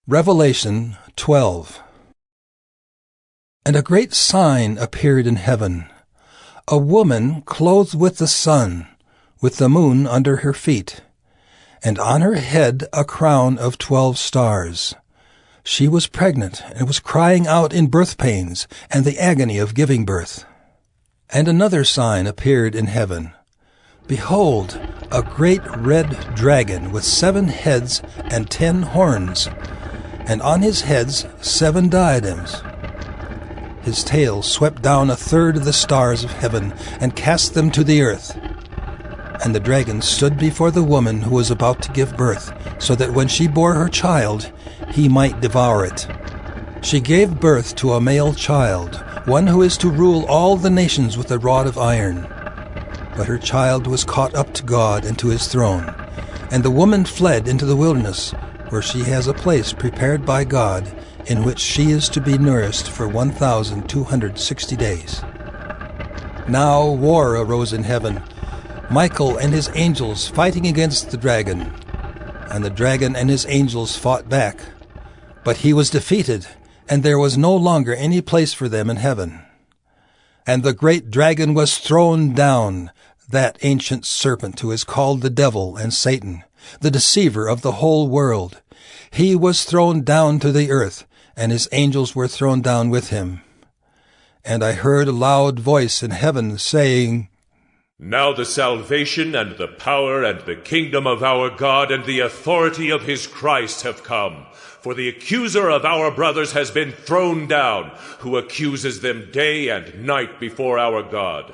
Revelation 12. And a great sign appeared in heaven, a woman clothed with the sun, with the moon under her feet, and on her head a crown of 12 stars. She was pregnant and was crying out in birth pains and the agony of giving birth. And another sign appeared in heaven. Behold, a great red dragon with 7 heads and 10 horns, and on his heads 7 diadems. His tail swept down 1/3 of the stars of heaven and cast them to the earth. And the dragon stood before the woman who was about to give birth, so that when she bore her child, he might devour it. She gave birth to a male child, one who is to rule all the nations with a rod of iron. But her child was caught up to God and to his throne, and the woman fled into the wilderness, where she has a place prepared by God, in which she is to be nourished for 1,260 days. Now war arose in heaven, Michael and his angels fighting against the dragon. And the dragon and his angels fought back. But he was defeated, and there was no longer any place for them in heaven. And the great dragon was thrown down, that ancient serpent who is called the devil and Satan, the deceiver of the whole world. He was thrown down to the earth, and his angels were thrown down with him. And I heard a loud voice in heaven saying, Now the salvation and the power and the kingdom of our God and the authority of his Christ have come. For the accuser of our brothers has been thrown down, who accuses them day and night before our God.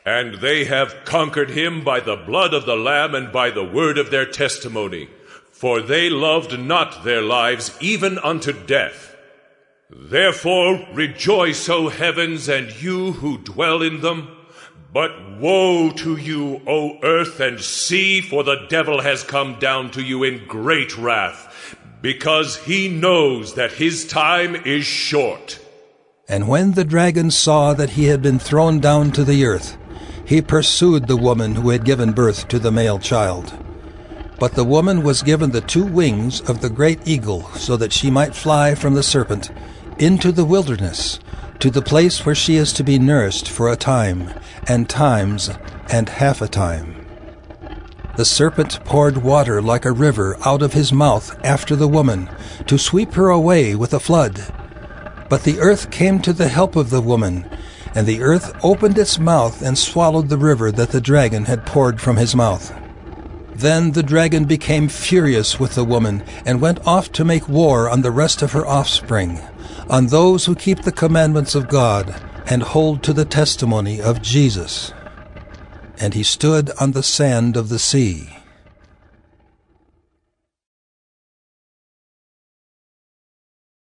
And they have conquered him by the blood of the Lamb and by the word of their testimony. For they loved not their lives even unto death. Therefore rejoice, O heavens, and you who dwell in them. But woe to you, O earth and sea, for the devil has come down to you in great wrath, because he knows that his time is short. And when the dragon saw that he had been thrown down to the earth, he pursued the woman who had given birth to the male child. But the woman was given the 2 wings of the great eagle, so that she might fly from the serpent into the wilderness, to the place where she is to be nourished for a time, and times, and half a time. The serpent poured water like a river out of his mouth after the woman, to sweep her away with a flood. But the earth came to the help of the woman, and the earth opened its mouth and swallowed the river that the dragon had poured from his mouth. Then the dragon became furious with the woman, and went off to make war on the rest of her offspring, on those who keep the commandments of God, and hold to the testimony of Jesus. And he stood on the sand of the sea.